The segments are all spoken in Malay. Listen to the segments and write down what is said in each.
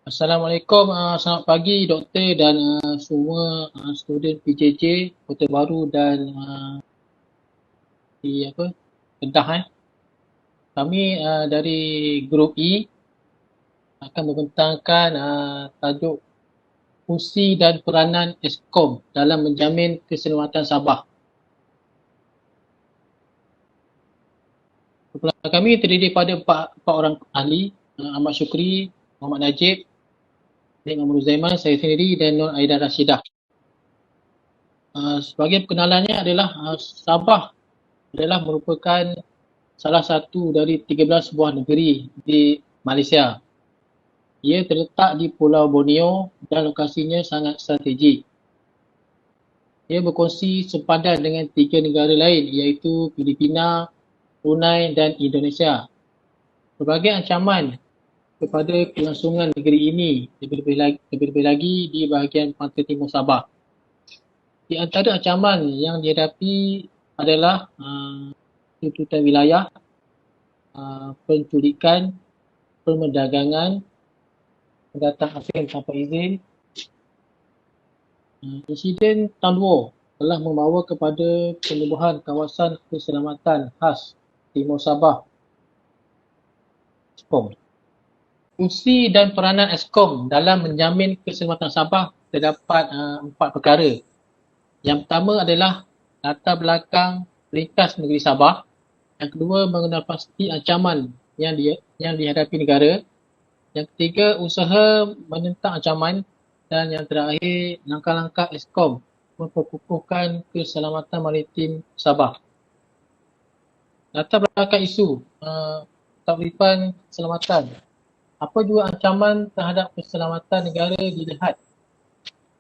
Assalamualaikum, selamat pagi doktor dan semua student PJJ Kota Baru dan di apa Kedah. Kami dari grup E akan membentangkan tajuk fungsi dan peranan Eskom dalam menjamin keselamatan Sabah. Kumpulan kami terdiri pada empat orang ahli, Ahmad Syukri, Muhammad Najib, Nik Muhammad Zaiman, saya sendiri dan Nur Aida Rashidah. Sebagai perkenalannya adalah Sabah adalah merupakan salah satu dari 13 buah negeri di Malaysia. Ia terletak di Pulau Borneo dan lokasinya sangat strategik. Ia berkongsi sepadan dengan 3 negara lain iaitu Filipina, Brunei dan Indonesia. Berbagai ancaman kepada kelangsungan negeri ini lebih-lebih lagi di bahagian pantai timur Sabah. Di antara ancaman yang dihadapi adalah tuntutan wilayah, penculikan, perdagangan, pendatang asing tanpa izin. Insiden Tanwo telah membawa kepada penubuhan kawasan keselamatan khas Timur Sabah, Eskom. Fungsi dan peranan Eskom dalam menjamin keselamatan Sabah terdapat 4 perkara. Yang pertama adalah latar belakang ringkas negeri Sabah. Yang kedua, mengenal pasti ancaman yang dihadapi negara. Yang ketiga, usaha menentang ancaman. Dan yang terakhir, langkah-langkah Eskom memperkukuhkan keselamatan maritim Sabah. Latar belakang isu taklifan keselamatan. Apa jua ancaman terhadap keselamatan negara dilihat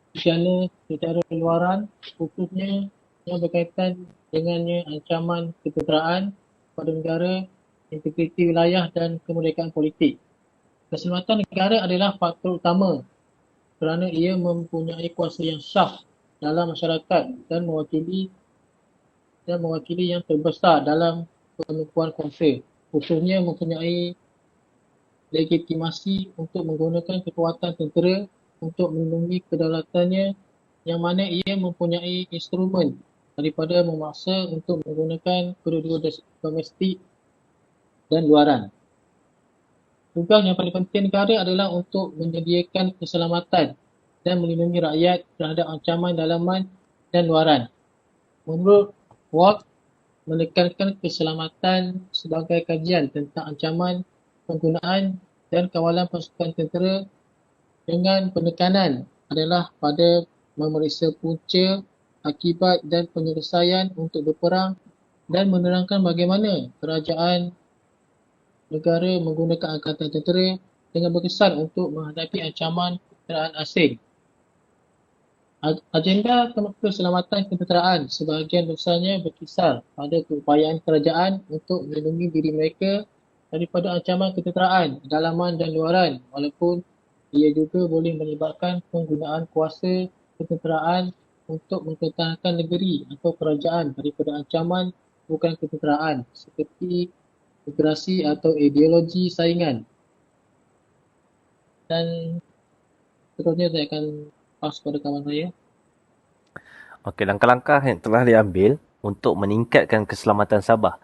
bencana secara luaran, khususnya yang berkaitan dengannya ancaman ketenteraan pada negara, integriti wilayah dan kemerdekaan politik. Keselamatan negara adalah faktor utama kerana ia mempunyai kuasa yang sah dalam masyarakat dan mewakili yang terbesar dalam penumpuan kuasa, khususnya mempunyai legitimasi untuk menggunakan kekuatan tentera untuk melindungi kedaulatannya, yang mana ia mempunyai instrumen daripada memaksa untuk menggunakan kedua-dua domestik dan luaran. Tugas yang paling penting negara adalah untuk menyediakan keselamatan dan melindungi rakyat terhadap ancaman dalaman dan luaran. Menurut WAC, menekankan keselamatan sebagai kajian tentang ancaman, penggunaan dan kawalan pasukan tentera dengan penekanan adalah pada memeriksa punca, akibat dan penyelesaian untuk berperang dan menerangkan bagaimana kerajaan negara menggunakan angkatan tentera dengan berkesan untuk menghadapi ancaman ketenteraan asing. Agenda keselamatan ketenteraan sebahagian besarnya berkisar pada keupayaan kerajaan untuk melindungi diri mereka daripada ancaman ketenteraan dalaman dan luaran, walaupun ia juga boleh menyebabkan penggunaan kuasa ketenteraan untuk mempertahankan negeri atau kerajaan daripada ancaman bukan ketenteraan seperti migrasi atau ideologi saingan. Dan seterusnya saya akan pass kepada kawan saya. Okey, langkah-langkah yang telah diambil untuk meningkatkan keselamatan Sabah.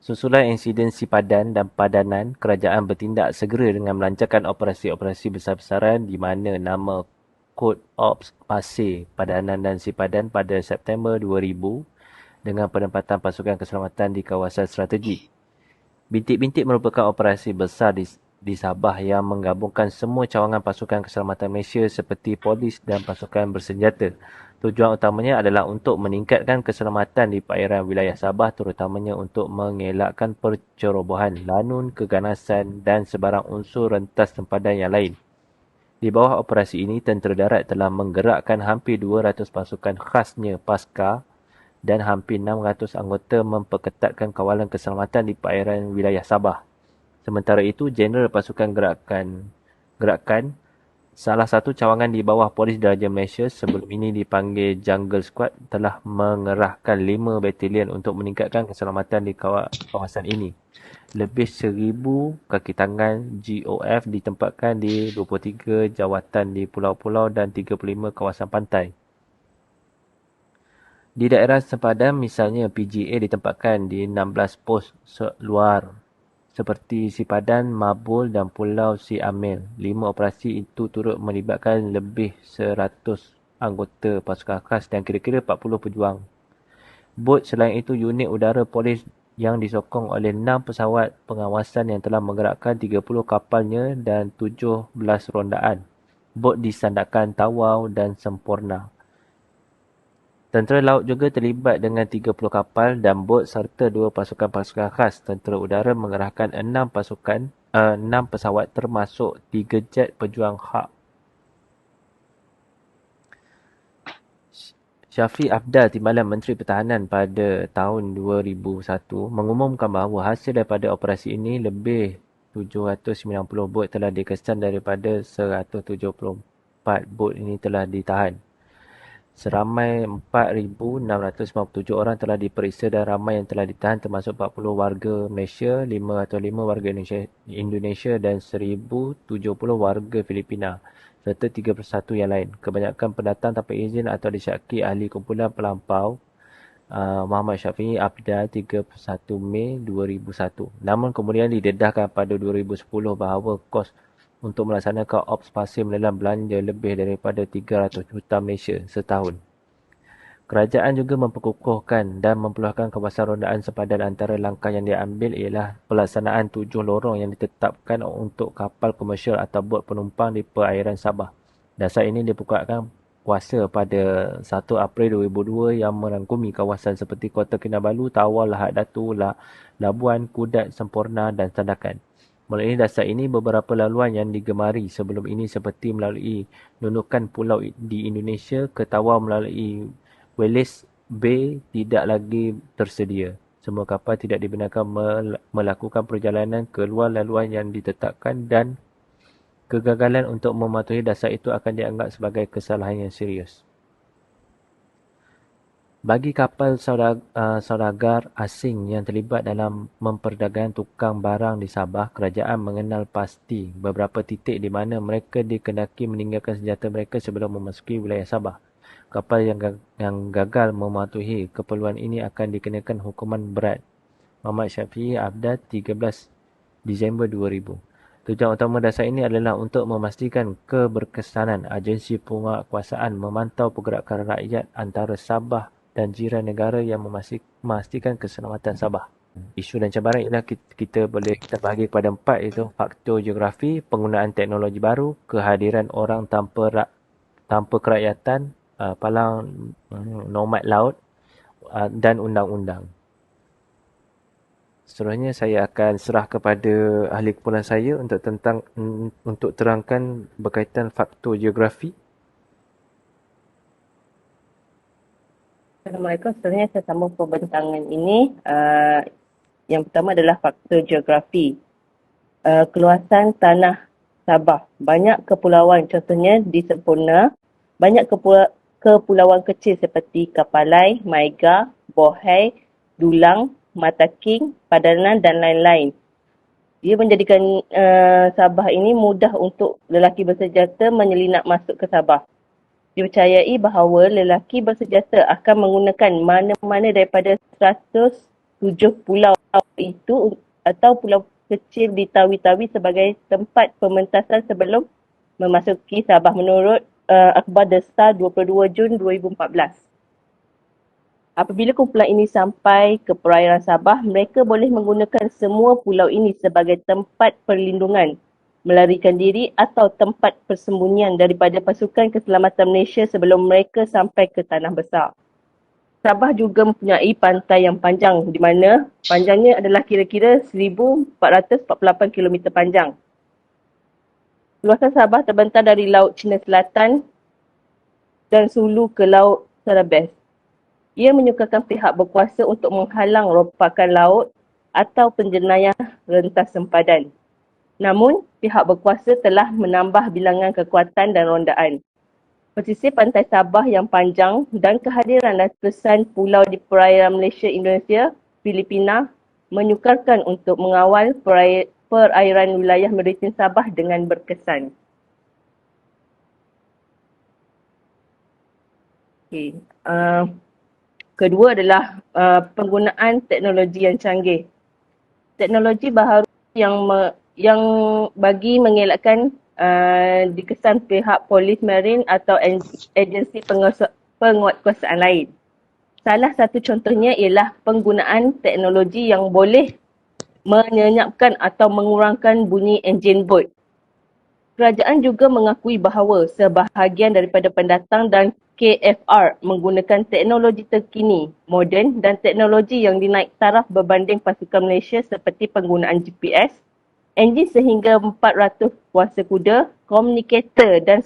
Susulan insiden sipadan dan padanan, kerajaan bertindak segera dengan melancarkan operasi-operasi besar-besaran di mana nama Kod Ops Pasir, Padanan dan Sipadan pada September 2000 dengan penempatan pasukan keselamatan di kawasan strategik. Bintik-bintik merupakan operasi besar di Sabah yang menggabungkan semua cawangan pasukan keselamatan Malaysia seperti polis dan pasukan bersenjata. Tujuan utamanya adalah untuk meningkatkan keselamatan di perairan wilayah Sabah, terutamanya untuk mengelakkan percerobohan, lanun, keganasan dan sebarang unsur rentas sempadan yang lain. Di bawah operasi ini, tentera darat telah menggerakkan hampir 200 pasukan khasnya PASKA dan hampir 600 anggota memperketatkan kawalan keselamatan di perairan wilayah Sabah. Sementara itu, Jeneral Pasukan Gerakan Salah satu cawangan di bawah Polis Diraja Malaysia, sebelum ini dipanggil Jungle Squad, telah mengerahkan 5 batalion untuk meningkatkan keselamatan di kawasan ini. Lebih 1,000 kaki tangan GOF ditempatkan di 23 jawatan di pulau-pulau dan 35 kawasan pantai. Di daerah sepadan, misalnya PGA ditempatkan di 16 pos luar seperti Sipadan, Mabul dan Pulau Si Amil. 5 operasi itu turut melibatkan lebih 100 anggota pasukan khas dan kira-kira 40 pejuang. Bot selain itu, unit udara polis yang disokong oleh 6 pesawat pengawasan yang telah menggerakkan 30 kapalnya dan 17 rondaan. Bot disandarkan Tawau dan Semporna. Tentera laut juga terlibat dengan 30 kapal dan bot serta 2 pasukan-pasukan khas. Tentera udara mengerahkan 6 pesawat termasuk 3 jet pejuang Hawk. Syafiq Afdal, Timbalan Menteri Pertahanan pada tahun 2001 mengumumkan bahawa hasil daripada operasi ini lebih 790 bot telah dikesan daripada 174 bot ini telah ditahan. Seramai 4,657 orang telah diperiksa dan ramai yang telah ditahan termasuk 40 warga Malaysia, 5 warga Indonesia dan 1,070 warga Filipina serta 31 yang lain. Kebanyakan pendatang tanpa izin atau disyaki ahli kumpulan pelampau Muhammad Syafiq Afdal 31 Mei 2001. Namun kemudian didedahkan pada 2010 bahawa kos untuk melaksanakan ops pasir melelang belanja lebih daripada 300 juta Malaysia setahun. Kerajaan juga memperkukuhkan dan memperluaskan kawasan rondaan sepadan. Antara langkah yang diambil ialah pelaksanaan 7 lorong yang ditetapkan untuk kapal komersial atau bot penumpang di perairan Sabah. Dasar ini dibukakan kuasa pada 1 April 2002 yang merangkumi kawasan seperti Kota Kinabalu, Tawau, Lahad Datu, Labuan, Kudat, Semporna dan Sandakan. Melalui dasar ini, beberapa laluan yang digemari sebelum ini seperti melalui Nunukan Pulau di Indonesia ke Tawau melalui Wales Bay tidak lagi tersedia. Semua kapal tidak dibenarkan melakukan perjalanan keluar laluan yang ditetapkan dan kegagalan untuk mematuhi dasar itu akan dianggap sebagai kesalahan yang serius. Bagi kapal saudagar asing yang terlibat dalam memperdagangkan tukang barang di Sabah, kerajaan mengenal pasti beberapa titik di mana mereka dikendaki meninggalkan senjata mereka sebelum memasuki wilayah Sabah. Kapal yang gagal mematuhi keperluan ini akan dikenakan hukuman berat. Muhammad Syafiq Afdal, 13 Disember 2000. Tujuan utama dasar ini adalah untuk memastikan keberkesanan agensi penguatkuasaan memantau pergerakan rakyat antara Sabah dan jiran negara yang memastikan keselamatan Sabah. Isu dan cabaran ialah kita bahagi kepada 4, iaitu faktor geografi, penggunaan teknologi baru, kehadiran orang tanpa kerakyatan, palang nomad laut dan undang-undang. Seterusnya saya akan serah kepada ahli kumpulan saya untuk terangkan berkaitan faktor geografi. Assalamualaikum. Sebenarnya saya sambung pembentangan ini. Yang pertama adalah faktor geografi. Keluasan tanah Sabah. Banyak kepulauan, contohnya di Semporna. Banyak kepulauan kecil seperti Kapalai, Maiga, Bohai, Dulang, Mataking, Padanan dan lain-lain. Dia menjadikan Sabah ini mudah untuk lelaki bersenjata menyelinap masuk ke Sabah. Dipercayai bahawa lelaki bersenjata akan menggunakan mana-mana daripada 107 pulau itu atau pulau kecil di Tawi-Tawi sebagai tempat pementasan sebelum memasuki Sabah menurut Akhbar The Star 22 Jun 2014. Apabila kumpulan ini sampai ke perairan Sabah, mereka boleh menggunakan semua pulau ini sebagai tempat perlindungan, melarikan diri atau tempat persembunyian daripada pasukan keselamatan Malaysia sebelum mereka sampai ke Tanah Besar. Sabah juga mempunyai pantai yang panjang di mana panjangnya adalah kira-kira 1,448 km panjang. Luasan Sabah terbentang dari Laut Cina Selatan dan Sulu ke Laut Celebes. Ia menyukarkan pihak berkuasa untuk menghalang rompakan laut atau penjenayah rentas sempadan. Namun, pihak berkuasa telah menambah bilangan kekuatan dan rondaan. Pesisir pantai Sabah yang panjang dan kehadiran ratusan pulau di perairan Malaysia, Indonesia, Filipina menyukarkan untuk mengawal perairan wilayah maritim Sabah dengan berkesan. Okay. Kedua adalah penggunaan teknologi yang canggih. Teknologi baharu yang bagi mengelakkan dikesan pihak polis marin atau agensi penguatkuasaan lain. Salah satu contohnya ialah penggunaan teknologi yang boleh menyenyapkan atau mengurangkan bunyi enjin bot. Kerajaan juga mengakui bahawa sebahagian daripada pendatang dan KFR menggunakan teknologi terkini, moden dan teknologi yang dinaik taraf berbanding pasukan Malaysia seperti penggunaan GPS, enjin sehingga 400 kuasa kuda, komunikator dan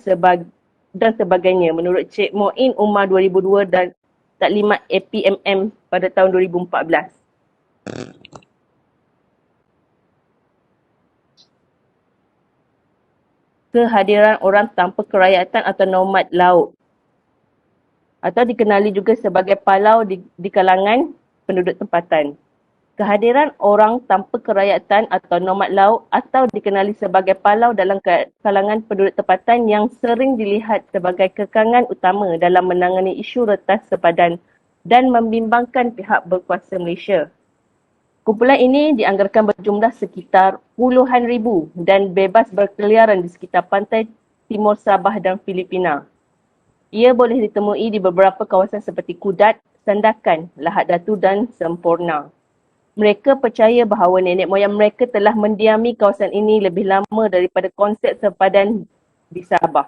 sebagainya menurut Cik Moin Umar 2002 dan Taklimat APMM pada tahun 2014. Kehadiran orang tanpa kerakyatan atau nomad laut atau dikenali juga sebagai palau di kalangan penduduk tempatan. Kehadiran orang tanpa kerakyatan atau nomad laut atau dikenali sebagai palau dalam kalangan penduduk tempatan yang sering dilihat sebagai kekangan utama dalam menangani isu retas sepadan dan membimbangkan pihak berkuasa Malaysia. Kumpulan ini dianggarkan berjumlah sekitar puluhan ribu dan bebas berkeliaran di sekitar pantai timur Sabah dan Filipina. Ia boleh ditemui di beberapa kawasan seperti Kudat, Sandakan, Lahad Datu dan Semporna. Mereka percaya bahawa nenek moyang mereka telah mendiami kawasan ini lebih lama daripada konsep sempadan di Sabah.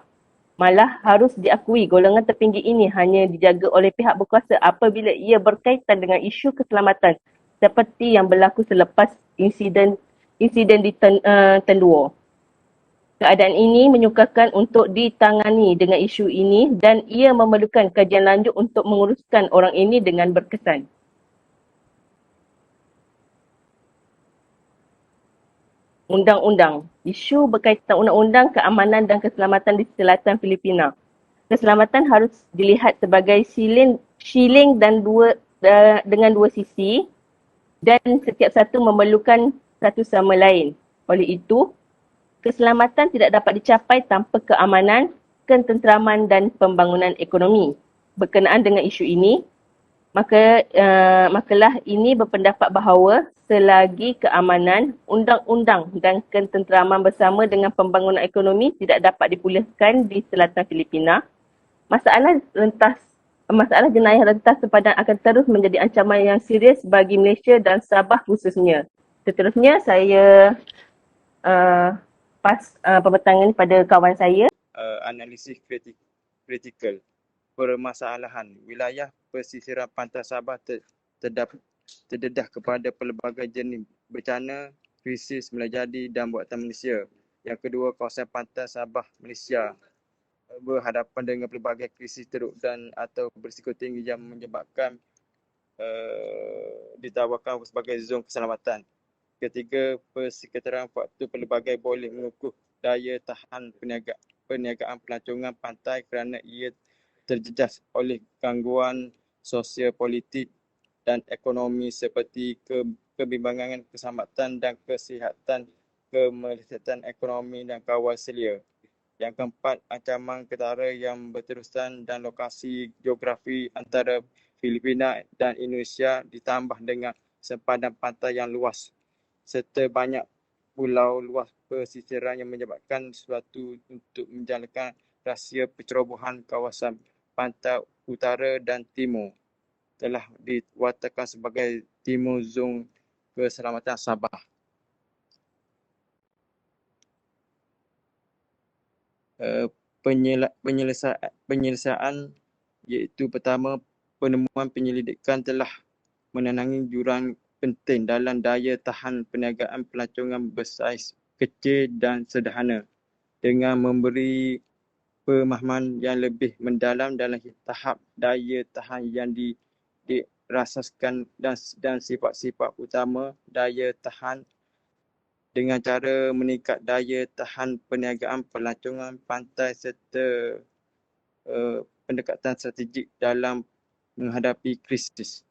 Malah harus diakui golongan tertinggi ini hanya dijaga oleh pihak berkuasa apabila ia berkaitan dengan isu keselamatan seperti yang berlaku selepas insiden di Tenduo. Keadaan ini menyukarkan untuk ditangani dengan isu ini dan ia memerlukan kajian lanjut untuk menguruskan orang ini dengan berkesan. Undang-undang. Isu berkaitan undang-undang keamanan dan keselamatan di selatan Filipina. Keselamatan harus dilihat sebagai shilling dengan dua sisi dan setiap satu memerlukan satu sama lain. Oleh itu, keselamatan tidak dapat dicapai tanpa keamanan, ketenteraman dan pembangunan ekonomi. Berkenaan dengan isu ini, makalah ini berpendapat bahawa selagi keamanan, undang-undang dan ketenteraman bersama dengan pembangunan ekonomi tidak dapat dipulihkan di selatan Filipina, masalah jenayah rentas sepadan akan terus menjadi ancaman yang serius bagi Malaysia dan Sabah khususnya. Seterusnya saya pembentangan ini pada kawan saya. Analisis kritikal permasalahan wilayah pesisiran pantai Sabah terdedah kepada pelbagai jenis bencana, krisis melajadi dan buatan Malaysia. Yang kedua, kawasan pantai Sabah Malaysia berhadapan dengan pelbagai krisis teruk dan atau berisiko tinggi yang menyebabkan ditawarkan sebagai zon keselamatan. Ketiga, persekitaran faktor pelbagai boleh mengukuh daya tahan perniagaan pelancongan pantai kerana ia terjejas oleh gangguan sosial, politik dan ekonomi seperti kebimbangan keselamatan dan kesihatan, kemelesatan ekonomi dan kawal selia. Yang keempat, ancaman ketara yang berterusan dan lokasi geografi antara Filipina dan Indonesia ditambah dengan sempadan pantai yang luas serta banyak pulau luas pesisiran yang menyebabkan sesuatu untuk menjalankan rahsia pencerobohan kawasan pantai utara dan timur telah diwatakan sebagai Timur Zon Keselamatan Sabah. Penyelesaian iaitu pertama, penemuan penyelidikan telah menenangi jurang penting dalam daya tahan perniagaan pelancongan bersaiz kecil dan sederhana dengan memberi pemahaman yang lebih mendalam dalam tahap daya tahan yang dirasaskan dan sifat-sifat utama daya tahan dengan cara meningkat daya tahan perniagaan pelancongan pantai serta pendekatan strategik dalam menghadapi krisis.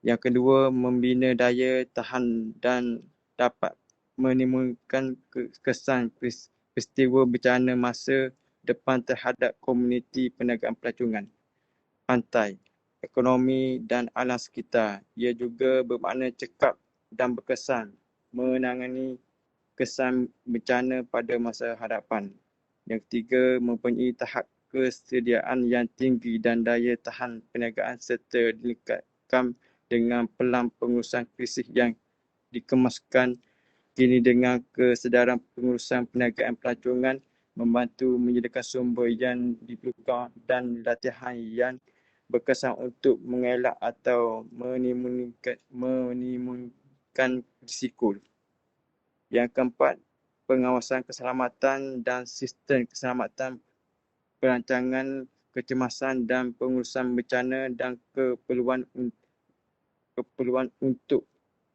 Yang kedua, membina daya tahan dan dapat menimbulkan kesan peristiwa bencana masa depan terhadap komuniti perniagaan pelancongan pantai, ekonomi dan alam sekitar. Ia juga bermakna cekap dan berkesan menangani kesan bencana pada masa hadapan. Yang ketiga, mempunyai tahap kesediaan yang tinggi dan daya tahan perniagaan serta dilekatkan dengan pelan pengurusan krisis yang dikemaskan kini dengan kesedaran pengurusan perniagaan pelancongan membantu menyediakan sumber yang diperlukan dan latihan yang berkesan untuk mengelak atau menimbulkan risiko. Yang keempat, pengawasan keselamatan dan sistem keselamatan perancangan kecemasan dan pengurusan bencana dan keperluan untuk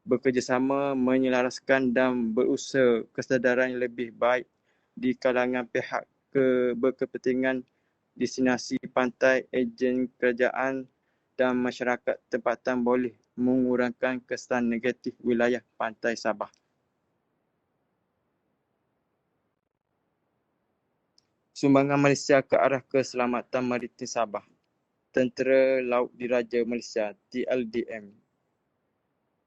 bekerjasama, menyelaraskan dan berusaha kesedaran yang lebih baik di kalangan pihak berkepentingan, destinasi pantai, ejen kerajaan dan masyarakat tempatan boleh mengurangkan kesan negatif wilayah pantai Sabah. Sumbangan Malaysia ke arah keselamatan maritim Sabah. Tentera Laut Diraja Malaysia TLDM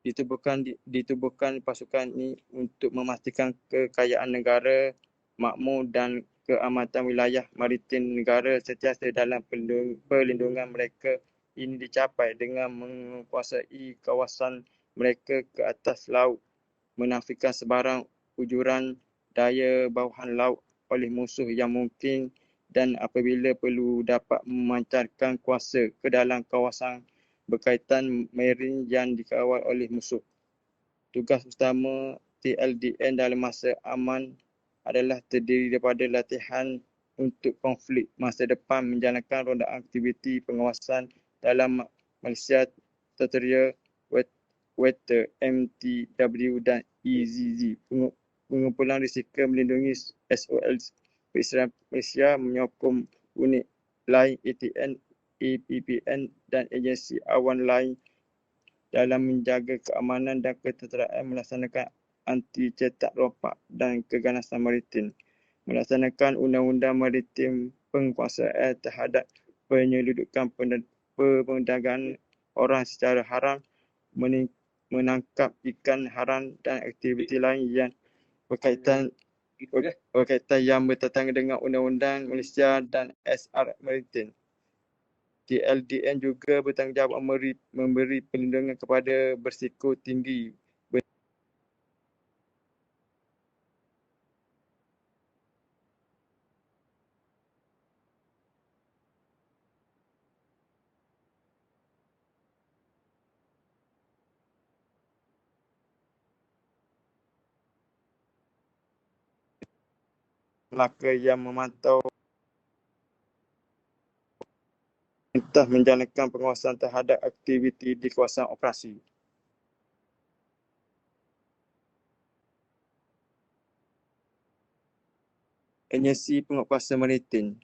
ditubuhkan pasukan ini untuk memastikan kekayaan negara, makmur dan keamatan wilayah maritim negara sentiasa dalam perlindungan mereka. Ini dicapai dengan menguasai kawasan mereka ke atas laut, menafikan sebarang ujuran daya bawahan laut oleh musuh yang mungkin dan apabila perlu dapat memancarkan kuasa ke dalam kawasan berkaitan marine yang dikawal oleh musuh. Tugas utama TLDN dalam masa aman adalah terdiri daripada latihan untuk konflik masa depan, menjalankan rondaan aktiviti pengawasan dalam Malaysia Territorial Water MTW dan EZZ. Pengumpulan risiko melindungi SOL Perisiran Malaysia menyokong unit lain ATN, APPN dan agensi awan lain dalam menjaga keamanan dan ketenteraan, melaksanakan anti cetak rompak dan keganasan maritim, melaksanakan undang-undang maritim, penguasaan terhadap penyeludupan perdagangan orang secara haram, menangkap ikan haram dan aktiviti lain yang berkaitan yang bertentangan dengan undang-undang Malaysia dan SR Maritim. TLDN juga bertanggungjawab memberi perlindungan kepada berisiko tinggi Melaka yang memantau perintah menjalankan pengawasan terhadap aktiviti di kawasan operasi. Agensi Penguatkuasa Maritim,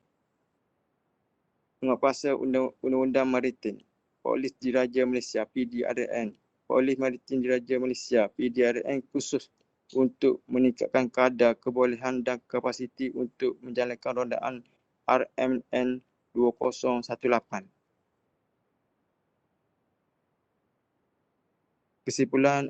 Penguatkuasa Undang-Undang Maritim, Polis Diraja Malaysia PDRN, Polis Maritim Diraja Malaysia PDRN khusus untuk meningkatkan kadar kebolehan dan kapasiti untuk menjalankan rondaan RMN 2018. Kesimpulan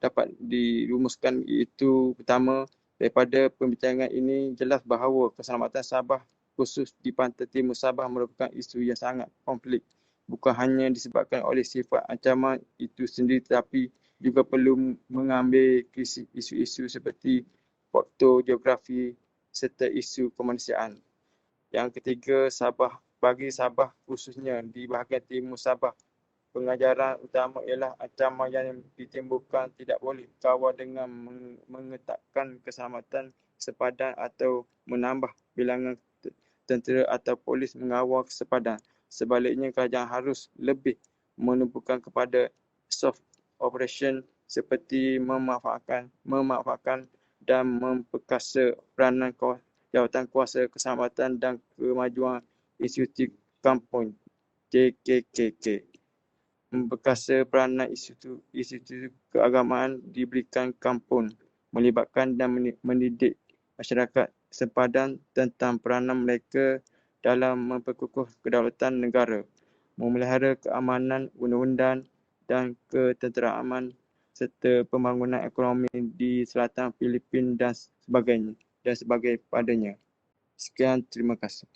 dapat dirumuskan iaitu pertama, daripada pembincangan ini jelas bahawa keselamatan Sabah khusus di pantai timur Sabah merupakan isu yang sangat konflik. Bukan hanya disebabkan oleh sifat ancaman itu sendiri tetapi juga perlu mengambil isu-isu seperti faktor geografi serta isu kemanusiaan. Yang ketiga, bagi Sabah khususnya di bahagian timur Sabah, pengajaran utama ialah ancaman yang ditimbulkan tidak boleh kawal dengan mengetatkan keselamatan sepadan atau menambah bilangan tentera atau polis mengawal sepadan. Sebaliknya, kerajaan harus lebih menumpukan kepada soft operation seperti memanfaatkan dan memperkasa peranan jawatan kuasa keselamatan dan kemajuan institusi kampung JKKK. Memperkasa peranan institusi keagamaan diberikan kampung, melibatkan dan mendidik masyarakat sempadan tentang peranan mereka dalam memperkukuh kedaulatan negara, memelihara keamanan undang-undang dan ketenteraman serta pembangunan ekonomi di selatan Filipin dan sebagainya dan sebagainya padanya. Sekian, terima kasih.